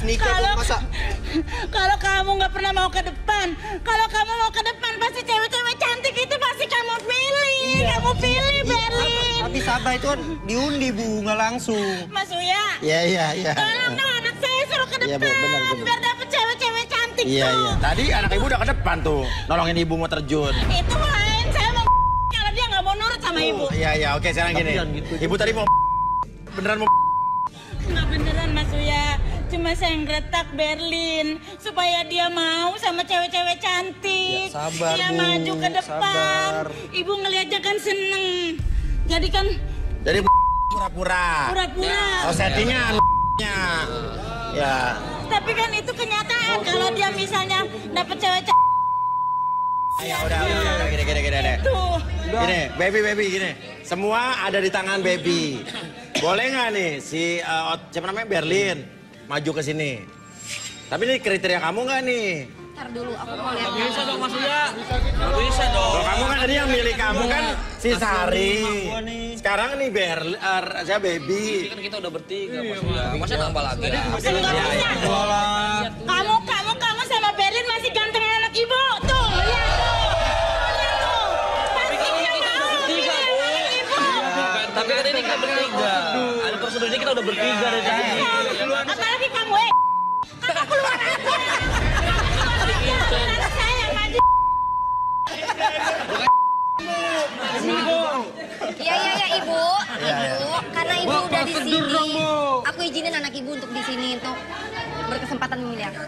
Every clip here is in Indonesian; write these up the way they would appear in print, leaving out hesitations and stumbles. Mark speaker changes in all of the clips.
Speaker 1: nikah kok masa.
Speaker 2: Kalau kamu nggak pernah mau ke depan, kalau kamu mau ke depan pasti cewek-cewek cantik itu pasti kamu pilih. Iya. Kamu pilih Berlin.
Speaker 1: Tapi sabar itu kan diundi Bu, nggak langsung.
Speaker 2: Mas Uya.
Speaker 1: Iya.
Speaker 2: Tolong dong anak saya suruh ke depan.
Speaker 1: Iya, Bu, benar.
Speaker 2: Biar dapet cewek-cewek cantik
Speaker 1: Iya.
Speaker 2: tuh.
Speaker 3: Tadi anak ibu udah ke depan tuh, nolongin ibu mau terjun.
Speaker 2: Itu lain, saya mau kalau dia nggak mau nurut sama ibu.
Speaker 3: Iya, oke sekarang gini.
Speaker 1: Gitu.
Speaker 3: Ibu tadi mau beneran mau
Speaker 2: Nggak beneran Mas Uya, cuma saya ngretak Berlin supaya dia mau sama cewek-cewek cantik.
Speaker 1: Ya, sabar,
Speaker 2: dia
Speaker 1: Bu,
Speaker 2: maju ke depan.
Speaker 1: sabar.
Speaker 2: Ibu ngeliatnya kan seneng. Jadi kan
Speaker 3: jadi pura-pura.
Speaker 2: pura-pura.
Speaker 3: Oh settingan ya.
Speaker 2: Tapi kan itu kenyataan kalau dia misalnya dapet cewek-cewek
Speaker 3: Ya udah gini.
Speaker 2: tuh.
Speaker 3: Gini, baby gini. Semua ada di tangan baby. Boleh nggak nih si siapa namanya Berlin maju ke sini? Tapi ini kriteria kamu nggak nih?
Speaker 4: Ntar dulu, aku mau lihat.
Speaker 5: Bisa dong Mas Uya. Bisa dong.
Speaker 3: Kalau kamu kan tadi yang milih kamu kan si Sari. Sekarang nih saya baby.
Speaker 5: Ini kan kita udah bertiga Mas Uya. Masa nambah lagi ya?
Speaker 2: Kamu sama Berlin masih ganteng anak ibu. Tuh, lihat tuh. Pasti dia mau pilih anak ibu.
Speaker 5: Tapi kan ini kita bertiga. Ada prosedur ini kita udah bertiga dari tadi.
Speaker 2: Apalagi kamu, kamu keluar anak saya maju.
Speaker 4: Iya, Ibu. Ibu, karena Ibu udah di sini. Aku izinin anak Ibu untuk di sini untuk berkesempatan memilih aku.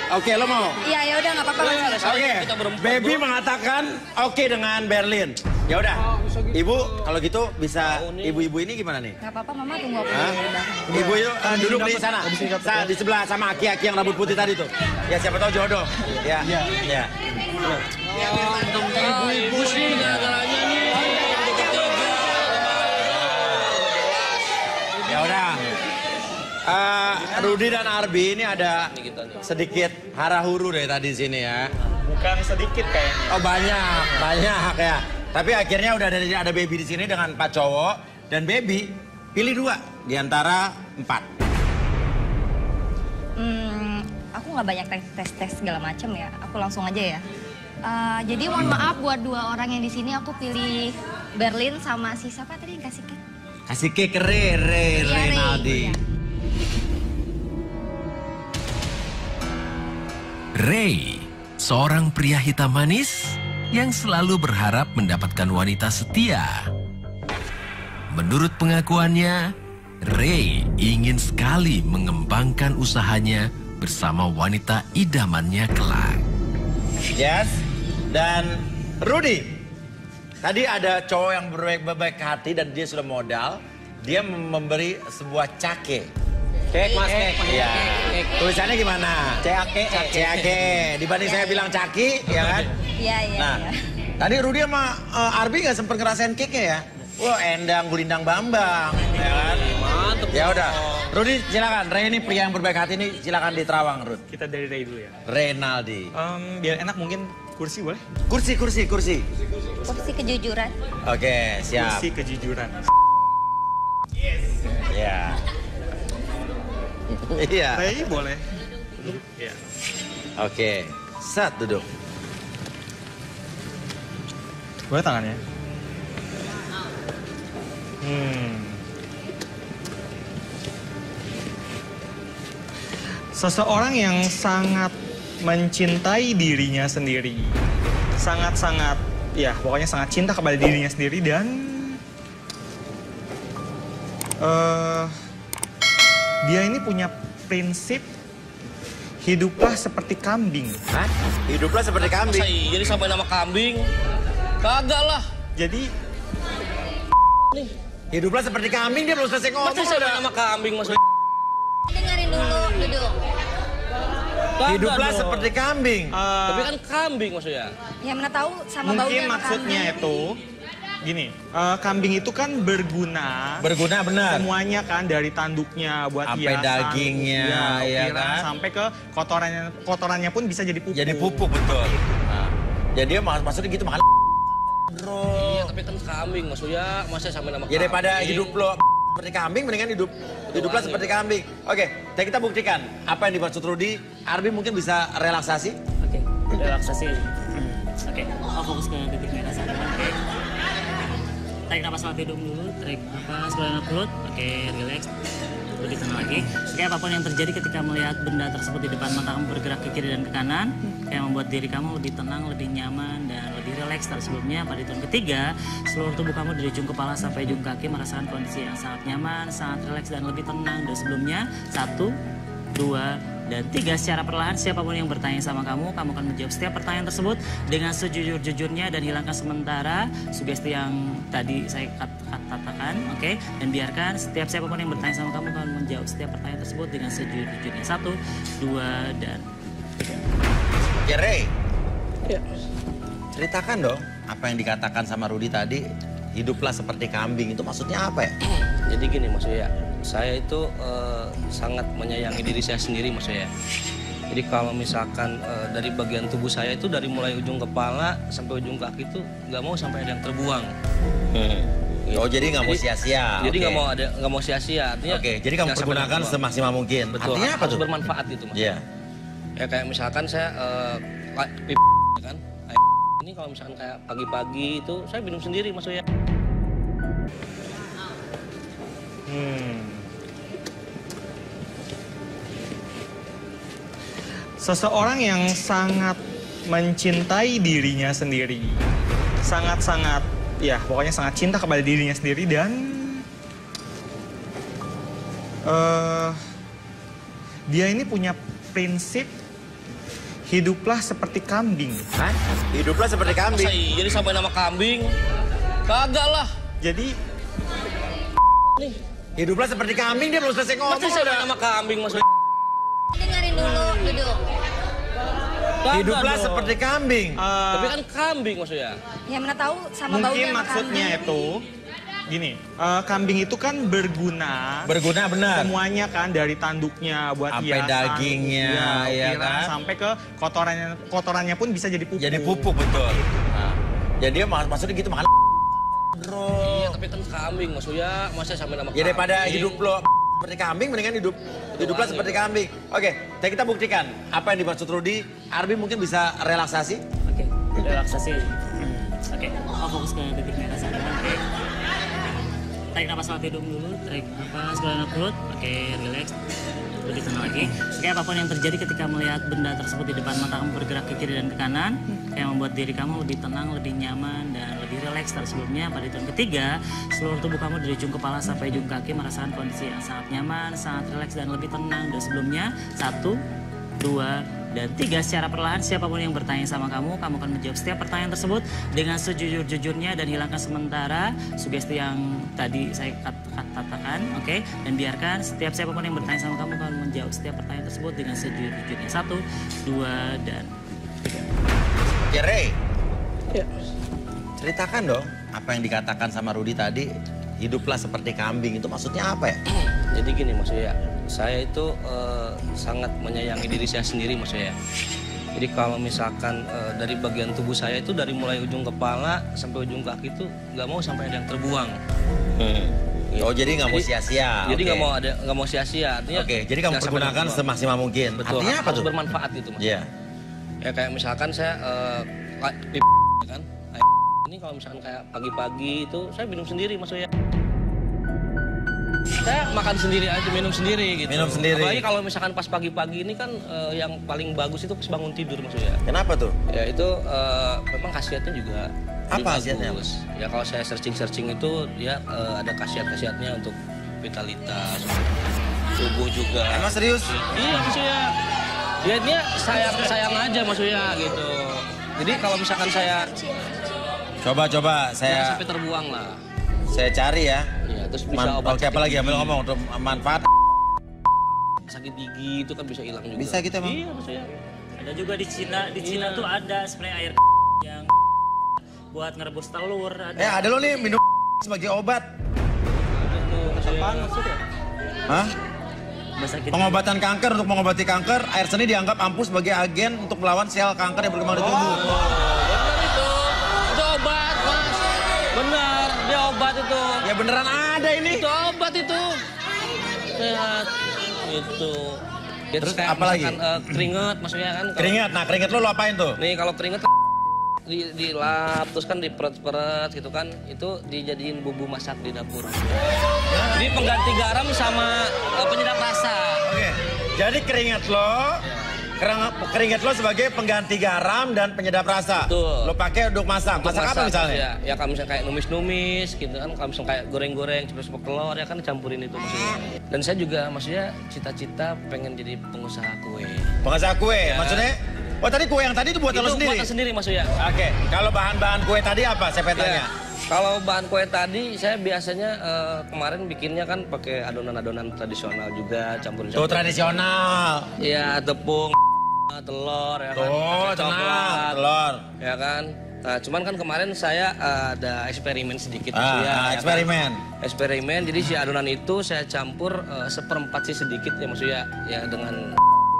Speaker 3: Oke, lo mau?
Speaker 4: Iya, ya udah nggak apa-apa Mas.
Speaker 3: Oke, baby mengatakan oke dengan Berlin. Ya udah, ibu kalau gitu bisa ibu-ibu ini gimana nih?
Speaker 4: Nggak apa-apa, Mama tunggu aku
Speaker 3: Hah?
Speaker 4: di belakang.
Speaker 3: Ibu yuk duduk di sana, di sebelah sama aki-aki yang rambut putih tadi tuh. Ya siapa tahu jodoh. Ya.
Speaker 5: Ibu-ibu sih gara-garanya nih.
Speaker 3: Ya udah. Rudi dan Arbi ini ada sedikit hara-huru dari tadi di sini ya.
Speaker 6: Bukan sedikit kayaknya.
Speaker 3: Oh banyak ya. Tapi akhirnya udah ada baby di sini dengan 4 cowok dan baby pilih 2 di antara 4.
Speaker 4: Aku nggak banyak tes segala macam ya. Aku langsung aja ya. Jadi mohon maaf buat 2 orang yang di sini. Aku pilih Berlin sama si siapa tadi yang kasih cake?
Speaker 3: Kasih cake Renaldi.
Speaker 4: Iya.
Speaker 7: Ray, seorang pria hitam manis yang selalu berharap mendapatkan wanita setia. Menurut pengakuannya, Ray ingin sekali mengembangkan usahanya bersama wanita idamannya kelak.
Speaker 3: Yes, dan Rudi. Tadi ada cowok yang berbaik hati dan dia sudah modal. Dia memberi sebuah cake.
Speaker 5: Cek Mas, cek.
Speaker 3: Iya. Tulisannya gimana? Cake. Dibanding saya bilang caki, ya kan?
Speaker 4: Iya.
Speaker 3: Nah, tadi Rudi sama Arbi nggak sempet ngerasain cake-nya ya? Wah, endang gulindang bambang, ya kan?
Speaker 5: Mantep.
Speaker 3: Ya udah, Rudi silakan. Ray ini pria yang berbaik hati ini silakan diterawang, Rud.
Speaker 6: Kita dari Ray dulu ya.
Speaker 3: Renaldi.
Speaker 6: Biar enak mungkin kursi boleh?
Speaker 3: Kursi.
Speaker 4: Opsi kejujuran.
Speaker 3: Oke, siap.
Speaker 6: Kursi kejujuran.
Speaker 3: Ya. Iya.
Speaker 6: Ray boleh. Iya.
Speaker 3: Oke. Set duduk.
Speaker 6: Boleh tangannya? Seseorang yang sangat mencintai dirinya sendiri. Sangat-sangat, ya pokoknya sangat cinta kepada dirinya sendiri dan dia ini punya prinsip hiduplah seperti kambing.
Speaker 3: Hah? Hiduplah seperti kambing.
Speaker 5: Masa iya nih sampai nama kambing? Kagak lah.
Speaker 6: Jadi
Speaker 3: Hiduplah seperti kambing, dia belum selesai ngomong.
Speaker 5: Masa sampai nama kambing Mas?
Speaker 4: Dengerin dulu, duduk.
Speaker 5: Kagak
Speaker 3: Hiduplah
Speaker 5: dong.
Speaker 3: seperti kambing.
Speaker 5: Tapi kan kambing maksudnya.
Speaker 4: Ya mana tahu sama baunya
Speaker 6: mungkin
Speaker 4: sama
Speaker 6: maksudnya
Speaker 4: kambing.
Speaker 6: itu gini, kambing itu kan berguna.
Speaker 3: Berguna benar.
Speaker 6: Semuanya kan dari tanduknya buat
Speaker 3: Sampai
Speaker 6: hiasan,
Speaker 3: dagingnya, ya
Speaker 6: ukiran,
Speaker 3: kan?
Speaker 6: sampai ke kotorannya pun bisa jadi pupuk.
Speaker 3: Jadi pupuk betul. Nah, jadi dia maksudnya gitu makan. Bro.
Speaker 5: Iya, tapi kan kambing maksudnya. Masa sampai nama
Speaker 3: Ya
Speaker 5: kambing?
Speaker 3: daripada hidup lo seperti kambing, mendingan hiduplah seperti kambing. Oke, kita buktikan apa yang dimaksud Rudy. Arbi mungkin bisa relaksasi.
Speaker 5: Oke, relaksasi. Oke, fokus ke titik merah sana. Oke. Tarik napas lewat hidung dulu, tarik napas ke perut. Oke, relax. Lebih tenang lagi. Oke, apapun yang terjadi ketika melihat benda tersebut di depan mata kamu bergerak ke kiri dan ke kanan, yang membuat diri kamu lebih tenang, lebih nyaman, dan lebih rileks dari sebelumnya. Pada hitungan ketiga, seluruh tubuh kamu dari ujung kepala sampai ujung kaki merasakan kondisi yang sangat nyaman, sangat rileks, dan lebih tenang dari sebelumnya. 1, 2, dan 3. Secara perlahan, siapapun yang bertanya sama kamu akan menjawab setiap pertanyaan tersebut dengan sejujur-jujurnya dan hilangkan sementara sugesti yang tadi saya katakan, oke? Dan biarkan siapapun yang bertanya sama kamu akan menjawab setiap pertanyaan tersebut dengan sejujur-jujurnya. 1, 2, dan 3.
Speaker 3: Ya, Ray.
Speaker 5: Ya.
Speaker 3: Ceritakan dong apa yang dikatakan sama Rudy tadi, hiduplah seperti kambing. Itu maksudnya apa ya?
Speaker 8: Jadi gini maksudnya, saya itu sangat menyayangi diri saya sendiri maksudnya. Jadi kalau misalkan dari bagian tubuh saya itu dari mulai ujung kepala sampai ujung kaki itu nggak mau sampai ada yang terbuang.
Speaker 3: Oh, jadi nggak mau sia-sia.
Speaker 8: Jadi
Speaker 3: Oke.
Speaker 8: nggak mau sia-sia. Artinya
Speaker 3: Oke, jadi kamu
Speaker 8: jangan sampai
Speaker 3: pergunakan
Speaker 8: terbuang.
Speaker 3: semaksimal mungkin.
Speaker 8: Betul,
Speaker 3: Artinya apa
Speaker 8: harus
Speaker 3: tuh?
Speaker 8: bermanfaat gitu mas.
Speaker 3: Iya.
Speaker 8: Ya kayak misalkan saya kan, ini kalau misalkan kayak pagi-pagi itu saya minum sendiri maksudnya.
Speaker 6: Seseorang yang sangat mencintai dirinya sendiri. Sangat-sangat, ya pokoknya sangat cinta kepada dirinya sendiri dan dia ini punya prinsip hiduplah seperti kambing.
Speaker 3: Hah? Hiduplah seperti kambing.
Speaker 8: Masa iya jadi sampai nama kambing? Kagak lah.
Speaker 6: Jadi
Speaker 3: Hiduplah seperti kambing, dia belum selesai ngomong.
Speaker 8: Masa sampai nama kambing maksudnya?
Speaker 4: Dengerin dulu, duduk.
Speaker 8: Kagak
Speaker 3: Hiduplah
Speaker 8: dong.
Speaker 3: seperti kambing.
Speaker 8: Tapi kan kambing maksudnya.
Speaker 4: Ya mana tahu sama baunya
Speaker 6: mungkin
Speaker 4: sama
Speaker 6: maksudnya
Speaker 4: kambing.
Speaker 6: itu gini, kambing itu kan berguna.
Speaker 3: Berguna benar.
Speaker 6: Semuanya kan dari tanduknya buat
Speaker 3: Sampai
Speaker 6: hiasan,
Speaker 3: dagingnya, ya
Speaker 6: ukiran,
Speaker 3: kan?
Speaker 6: sampai ke kotorannya pun bisa jadi pupuk.
Speaker 3: Jadi pupuk, betul. Nah, jadi dia maksudnya gitu makan bro.
Speaker 8: Iya tapi kan kambing maksudnya. Masa sampai nama
Speaker 3: Ya
Speaker 8: kambing?
Speaker 3: daripada hidup lo seperti kambing, mendingan hiduplah seperti kambing. Oke, kita buktikan apa yang dimaksud Rudy. Arbi mungkin bisa relaksasi.
Speaker 5: Oke, relaksasi. Oke, fokus ke titik merah sana. Oke. Tarik napas lewat hidung dulu, tarik napas ke perut. Oke, relax. Lebih tenang lagi. Oke, apapun yang terjadi ketika melihat benda tersebut di depan mata kamu bergerak ke kiri dan ke kanan, yang membuat diri kamu lebih tenang, lebih nyaman, dan lebih rileks dari sebelumnya. Pada hitungan ketiga, seluruh tubuh kamu dari ujung kepala sampai ujung kaki merasakan kondisi yang sangat nyaman, sangat rileks, dan lebih tenang dari sebelumnya. 1, 2, dan 3. Secara perlahan, siapapun yang bertanya sama kamu akan menjawab setiap pertanyaan tersebut dengan sejujur-jujurnya dan hilangkan sementara sugesti yang tadi saya katakan, oke? Dan biarkan siapapun yang bertanya sama kamu akan menjawab setiap pertanyaan tersebut dengan sejujur-jujurnya. 1, 2, dan 3.
Speaker 3: Ya, Ray.
Speaker 8: Ya.
Speaker 3: Ceritakan dong apa yang dikatakan sama Rudy tadi, hiduplah seperti kambing. Itu maksudnya apa ya?
Speaker 8: Jadi gini maksudnya, saya itu sangat menyayangi diri saya sendiri maksudnya. Jadi kalau misalkan dari bagian tubuh saya itu dari mulai ujung kepala sampai ujung kaki itu nggak mau sampai ada yang terbuang.
Speaker 3: Oh, jadi nggak mau sia-sia.
Speaker 8: Jadi
Speaker 3: Oke.
Speaker 8: nggak mau sia-sia. Artinya
Speaker 3: Oke, jadi kamu
Speaker 8: jangan sampai
Speaker 3: pergunakan
Speaker 8: terbuang.
Speaker 3: semaksimal mungkin.
Speaker 8: Betul.
Speaker 3: Artinya apa
Speaker 8: harus
Speaker 3: tuh?
Speaker 8: bermanfaat gitu mas.
Speaker 3: Iya.
Speaker 8: Ya kayak misalkan saya kan, ini kalau misalkan kayak pagi-pagi itu saya minum sendiri maksudnya. Saya makan sendiri aja, minum sendiri gitu.
Speaker 3: Minum sendiri.
Speaker 8: Apalagi kalau misalkan pas pagi-pagi ini kan yang paling bagus itu pas bangun tidur maksudnya.
Speaker 3: Kenapa tuh?
Speaker 8: Ya itu memang khasiatnya juga.
Speaker 3: Apa
Speaker 8: bagus.
Speaker 3: khasiatnya?
Speaker 8: Ya kalau saya searching itu ya ada khasiat-khasiatnya untuk vitalitas, tubuh juga.
Speaker 3: Emang serius?
Speaker 8: Iya maksudnya. Dia sayang aja maksudnya gitu. Jadi kalau misalkan saya
Speaker 3: Coba
Speaker 8: jangan
Speaker 3: saya
Speaker 8: sampai terbuang lah.
Speaker 3: cari ya.
Speaker 8: Iya, terus bisa obat
Speaker 3: Oke, apa lagi? Ambil ngomong untuk manfaat.
Speaker 8: sakit gigi itu kan bisa hilang juga.
Speaker 3: Bisa gitu emang?
Speaker 8: Iya maksudnya.
Speaker 5: Ada juga di Cina tuh ada spray air yang buat ngerebus telur.
Speaker 3: Ada lo nih minum sebagai obat.
Speaker 6: apaan maksudnya?
Speaker 3: Hah?
Speaker 5: Bahasa kita.
Speaker 3: Pengobatan kanker, untuk mengobati kanker, air seni dianggap ampuh sebagai agen untuk melawan sel kanker yang berkembang di tubuh.
Speaker 8: Benar itu obat mas. Benar, dia obat itu.
Speaker 3: Ya beneran ada ini.
Speaker 8: Itu obat itu. Sehat. Itu.
Speaker 3: Terus apa lagi?
Speaker 8: Keringet maksudnya kan.
Speaker 3: Keringet, nah keringet lo apain tuh?
Speaker 8: Nih kalau keringet dilap terus kan diperet-peret gitu kan, itu dijadiin bumbu masak di dapur. Jadi pengganti garam sama penyedap rasa.
Speaker 3: Oke, jadi keringet lo sebagai pengganti garam dan penyedap rasa.
Speaker 8: Betul.
Speaker 3: Lo pakai untuk masak. Masak apa misalnya?
Speaker 8: Ya kalau misalnya kayak numis-numis gitu kan, kalau misalnya kayak goreng-goreng, cepet-cepet telur ya kan campurin itu maksudnya. Dan saya juga maksudnya cita-cita pengen jadi pengusaha kue.
Speaker 3: Pengusaha kue,
Speaker 8: Ya.
Speaker 3: Maksudnya? Oh tadi kue yang tadi itu buatan lo sendiri?
Speaker 8: Itu buatan sendiri maksudnya.
Speaker 3: Oke, kalau bahan-bahan kue tadi apa saya tanya?
Speaker 8: Kalau bahan kue tadi saya biasanya kemarin bikinnya kan pakai adonan-adonan tradisional juga, campurin.
Speaker 3: Tuh tradisional.
Speaker 8: Iya, tepung, telur ya kan.
Speaker 3: Tuh,
Speaker 8: pakai
Speaker 3: tenang, telur.
Speaker 8: Ya kan. Nah, cuman kan kemarin saya ada eksperimen sedikit maksudnya.
Speaker 3: Eksperimen.
Speaker 8: Ya kan? Eksperimen, jadi si adonan itu saya campur seperempat sih sedikit ya maksudnya ya dengan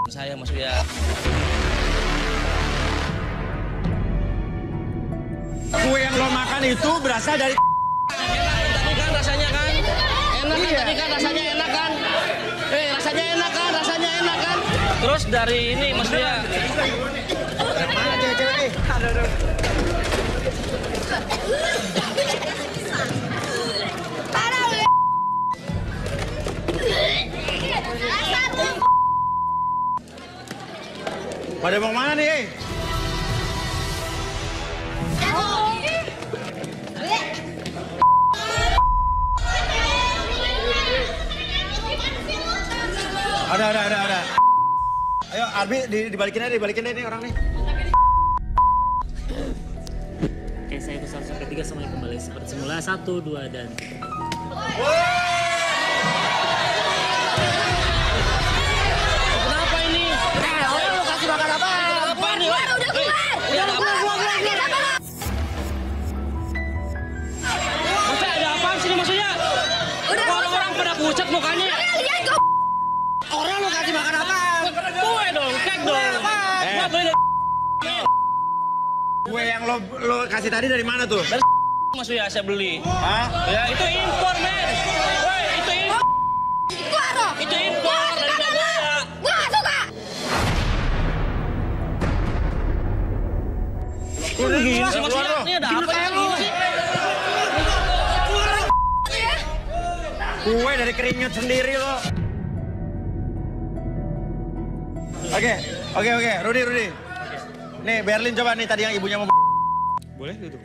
Speaker 8: saya maksudnya.
Speaker 3: Kue yang lo makan itu berasal dari
Speaker 8: Tadi kan rasanya kan enak kan, tadi kan rasanya enak kan. Rasanya enak kan, rasanya enak kan. Terus dari ini maksudnya.
Speaker 3: mana cewek-cewek? Pada mau mana nih? Ada. Ayo Arbi dibalikin aja nih orang nih.
Speaker 5: Oke, saya hitung 1 sampai 3 semuanya kembali seperti semula. 1, 2, dan...
Speaker 8: Kenapa ini?
Speaker 1: Orang lo kasih makan apa?
Speaker 8: Apa nih? Udah keluar. Maksudnya ada apaan sini maksudnya? Orang-orang pada pucat mukanya.
Speaker 1: Orang lo kasih makan apa?
Speaker 8: Kue dong, kek dong. Gua beli
Speaker 3: Kue yang lo kasih tadi dari mana tuh?
Speaker 8: dari maksudnya saya beli.
Speaker 3: Hah?
Speaker 8: Ya itu impor, men. Woi, itu impor. Itu impor dari Kamboja.
Speaker 4: Gua gak suka.
Speaker 3: Udah gini
Speaker 8: Sih, maksudnya ini ada apa ini sih?
Speaker 3: Kue dari keringet sendiri lo. Oke. Rudy. Nih Berlin coba nih tadi yang ibunya mau.
Speaker 6: Boleh duduk.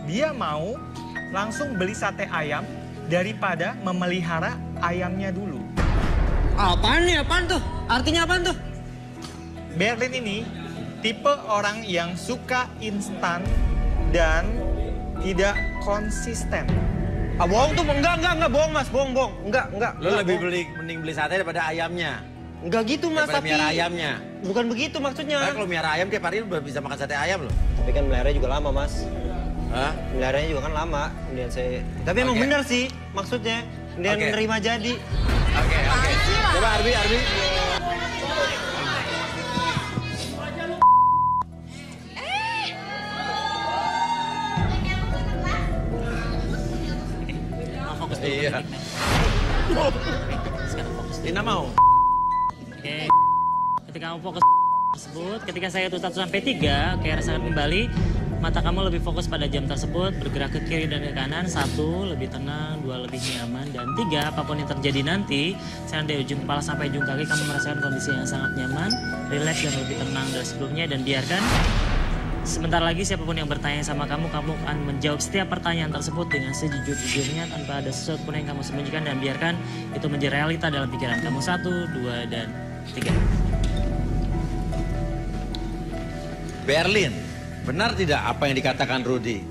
Speaker 6: Dia mau langsung beli sate ayam daripada memelihara ayamnya dulu.
Speaker 1: Apaan tuh? Artinya apaan tuh?
Speaker 6: Berlin ini tipe orang yang suka instan dan tidak konsisten.
Speaker 1: Ah bohong tuh, enggak bohong mas, bohong. Enggak.
Speaker 3: Lo lebih mending beli sate daripada ayamnya.
Speaker 1: Enggak gitu mas,
Speaker 3: Daripada
Speaker 1: tapi
Speaker 3: miara ayamnya.
Speaker 1: bukan begitu maksudnya.
Speaker 3: Karena kalau miara ayam tiap hari lo bisa makan sate ayam lo.
Speaker 9: Tapi kan meliharanya juga lama, Mas.
Speaker 3: Hah?
Speaker 9: Meliharanya juga kan lama. Kemudian saya...
Speaker 1: Tapi emang
Speaker 3: Oke.
Speaker 1: bener sih maksudnya. Dia
Speaker 3: Oke.
Speaker 1: nerima jadi.
Speaker 3: Oke. Coba Arbi.
Speaker 5: Mau fokus dulu.
Speaker 3: Iya.
Speaker 5: Sekarang fokus.
Speaker 3: Lina mau?
Speaker 5: Oke. Ketika kamu fokus tersebut, ketika saya hitung 1 sampai 3, oke, rasakan kembali. Mata kamu lebih fokus pada jam tersebut, bergerak ke kiri dan ke kanan. 1, lebih tenang. 2, lebih nyaman. Dan 3, apapun yang terjadi nanti, dari ujung kepala sampai ujung kaki, kamu merasakan kondisi yang sangat nyaman, rileks dan lebih tenang dari sebelumnya. Dan biarkan sebentar lagi siapapun yang bertanya sama kamu akan menjawab setiap pertanyaan tersebut dengan sejujur-jujurnya tanpa ada sesuatu pun yang kamu sembunyikan, dan biarkan itu menjadi realita dalam pikiran kamu. 1, 2, dan 3.
Speaker 3: Berlin, benar tidak apa yang dikatakan Rudy?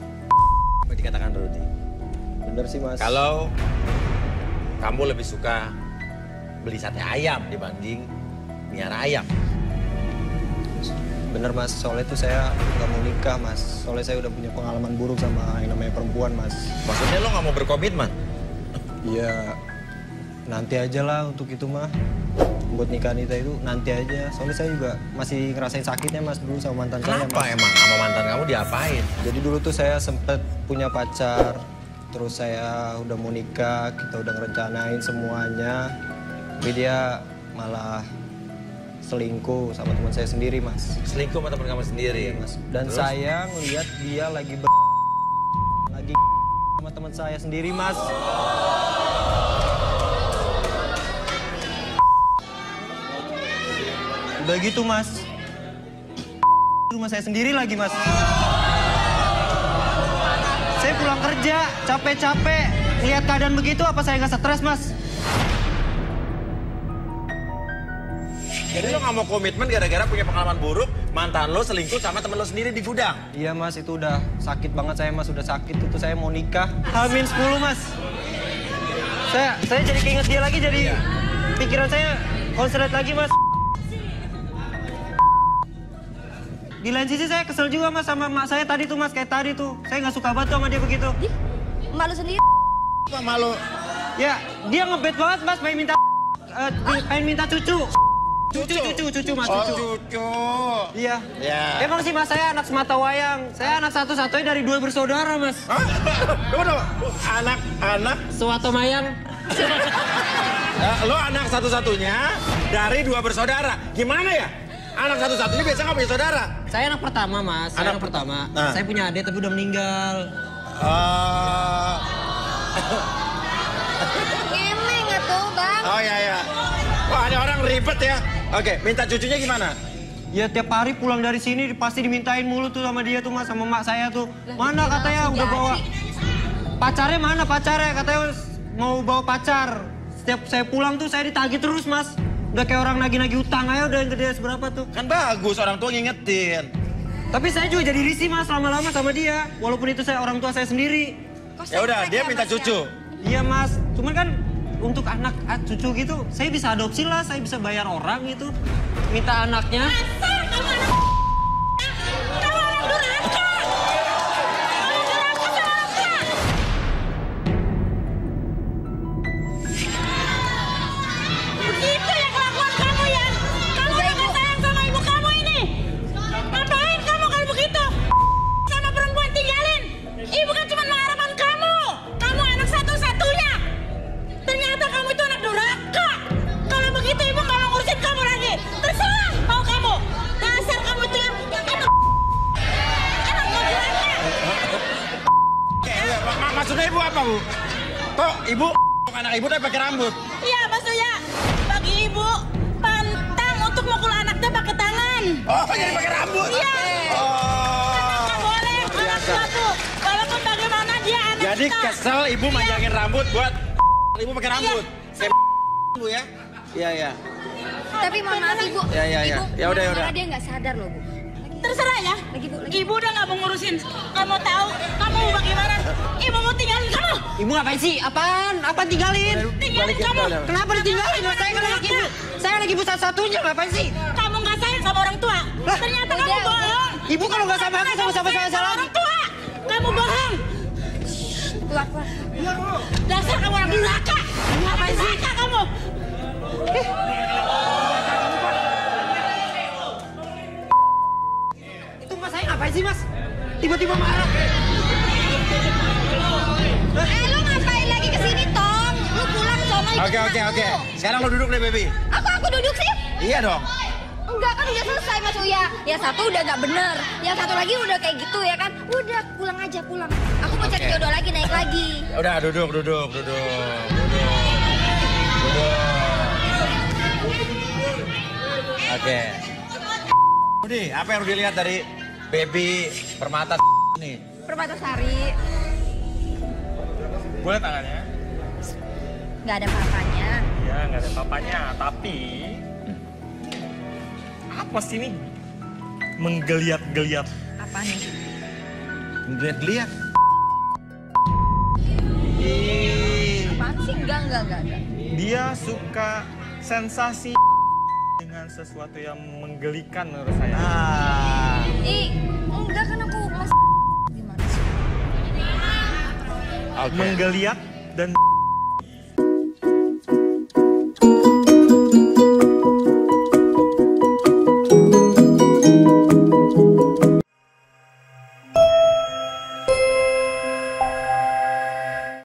Speaker 3: Apa yang dikatakan Rudy?
Speaker 9: Bener sih, Mas.
Speaker 3: Kalau kamu lebih suka beli sate ayam dibanding miara ayam.
Speaker 9: Bener mas, soalnya itu saya nggak mau nikah mas. Soalnya saya udah punya pengalaman buruk sama yang namanya perempuan mas.
Speaker 3: Maksudnya lo nggak mau berkomitmen?
Speaker 9: Iya, nanti aja lah untuk itu mah. Buat nikah Nita itu nanti aja. Soalnya saya juga masih ngerasain sakitnya mas dulu sama mantan saya.
Speaker 3: Kenapa
Speaker 9: Mas.
Speaker 3: emang sama mantan kamu diapain?
Speaker 9: Jadi dulu tuh saya sempet punya pacar. Terus saya udah mau nikah, kita udah ngerencanain semuanya. Tapi dia malah selingkuh sama teman saya sendiri mas.
Speaker 3: Selingkuh sama teman kamu sendiri?
Speaker 9: Mas. Dan
Speaker 3: Terus?
Speaker 9: saya ngeliat dia lagi sama teman saya sendiri mas. Udah gitu mas, rumah saya sendiri lagi mas. Saya pulang kerja, capek-capek, lihat keadaan begitu apa saya nggak stres mas?
Speaker 3: Jadi lo nggak mau komitmen gara-gara punya pengalaman buruk, mantan lo selingkuh sama temen lo sendiri di gudang?
Speaker 9: Iya mas, itu udah sakit banget saya mas, udah sakit itu saya mau nikah. Hamin 10 mas. Saya jadi keinget dia lagi, jadi pikiran saya konslet lagi mas. Di lain sisi saya kesel juga mas sama emak saya tadi tuh mas, kayak tadi tuh. Saya nggak suka banget tuh sama dia begitu.
Speaker 4: Emak lu sendiri?
Speaker 3: Apa malu?
Speaker 9: Ya, dia ngebet banget mas, pengen minta cucu. Cucu mas,
Speaker 3: Oh,
Speaker 9: cucu.
Speaker 3: cucu.
Speaker 9: Iya.
Speaker 3: Ya.
Speaker 9: Emang sih mas saya anak semata wayang. Saya anak satu-satunya dari 2 bersaudara mas.
Speaker 3: Hah? Tunggu. Anak-anak.
Speaker 9: Suwato mayang.
Speaker 3: Lo anak satu-satunya dari 2 bersaudara. Gimana ya? Anak satu-satunya biasa nggak punya saudara.
Speaker 9: Saya anak pertama mas, saya anak pertama.
Speaker 3: Nah.
Speaker 9: Saya punya adik tapi udah meninggal.
Speaker 4: Ngemeng nggak tuh bang?
Speaker 3: Oh ya. Wah ada orang ribet ya. Oke, minta cucunya gimana?
Speaker 9: Ya tiap hari pulang dari sini pasti dimintain mulu tuh sama dia tuh mas, sama mak saya tuh. Mana katanya udah bawa pacarnya, mana pacarnya? Katanya mau bawa pacar. Setiap saya pulang tuh saya ditagih terus mas. Udah kayak orang nagih-nagih utang aja udah yang gede seberapa tuh.
Speaker 3: Kan bagus orang tua ngingetin.
Speaker 9: Tapi saya juga jadi risih mas lama-lama sama dia. Walaupun itu saya orang tua saya sendiri.
Speaker 3: Ya udah, dia minta cucu.
Speaker 9: Iya mas, cuman kan untuk anak cucu gitu saya bisa adopsi lah, saya bisa bayar orang gitu. Minta anaknya.
Speaker 2: Dasar kamu anak kamu anak durhaka. Kamu durhaka sama anak. Begitu ya kelakuan kamu ya. Kamu udah gak sayang sama ibu kamu ini. Ngapain kamu kalau begitu? Sama perempuan tinggalin. Ibu kan cuma mengharapkan kamu. Kamu anak satu-satunya. Ternyata kamu itu anak durhaka. Kalau begitu ibu nggak mau ngurusin kamu lagi. Terserah mau kamu. Dasar kamu itu anak durhaka.
Speaker 3: Maksudnya ibu apa bu? Kok ibu anak ibu tapi pakai rambut?
Speaker 2: Iya maksudnya bagi ibu pantang untuk mukul anaknya pakai tangan.
Speaker 3: Oh jadi pakai rambut?
Speaker 2: Iya. Nggak boleh anak suatu. Walaupun bagaimana dia anak
Speaker 3: Jadi
Speaker 2: kita.
Speaker 3: kesel ibu manjangin rambut buat ibu pakai rambut. Kayak bu ya? Iya.
Speaker 4: Tapi mohon maaf ibu.
Speaker 3: Ya.
Speaker 4: Ibu,
Speaker 3: Ya udah.
Speaker 4: karena dia nggak sadar loh bu.
Speaker 2: Terserah ya.
Speaker 4: Lagi bu.
Speaker 2: Ibu udah nggak mau ngurusin. Kamu tahu kamu bagaimana? Ibu mau tinggalin kamu.
Speaker 9: Ibu ngapain sih? Apaan? Apa tinggalin?
Speaker 2: Tinggalin kamu.
Speaker 9: Kenapa ditinggalin? Saya kan anak ibu. Saya anak ibu satu-satunya, ngapain sih?
Speaker 2: Kamu nggak sayang sama orang tua.
Speaker 9: Lah,
Speaker 2: Ternyata kamu
Speaker 4: udah.
Speaker 2: bohong.
Speaker 9: Ibu kalau nggak sama aku sama siapa saya salah?
Speaker 2: Orang tua. Kamu bohong.
Speaker 4: Keluar.
Speaker 2: Dasar kamu orang durhaka. Ngapain sih kamu?
Speaker 9: Itu mas saya ngapain sih mas? Tiba-tiba marah.
Speaker 4: Lu ngapain lagi kesini Tom? Lu pulang sono ikut
Speaker 3: Oke. Sekarang lo duduk deh baby.
Speaker 4: Aku duduk sih?
Speaker 3: Iya dong.
Speaker 4: Enggak kan udah selesai Mas Uya. Yang satu udah nggak bener. Yang satu lagi udah kayak gitu ya kan. Udah pulang aja pulang. Aku mau cari jodoh lagi naik lagi.
Speaker 3: Udah duduk. Oke. Budi, apa yang harus dilihat dari baby permata nih?
Speaker 4: Perbatasari.
Speaker 6: Boleh tangannya?
Speaker 4: Nggak ada apa-apanya.
Speaker 6: Iya, nggak ada papanya. Tapi apa sih ini menggeliat-geliat?
Speaker 4: Apa nih?
Speaker 3: Lihat.
Speaker 4: Apaan sih? Enggak.
Speaker 6: Dia suka sensasi dengan sesuatu yang menggelikan menurut saya.
Speaker 4: Enggak kan aku masih gimana sih?
Speaker 3: Oke.
Speaker 6: Menggeliat dan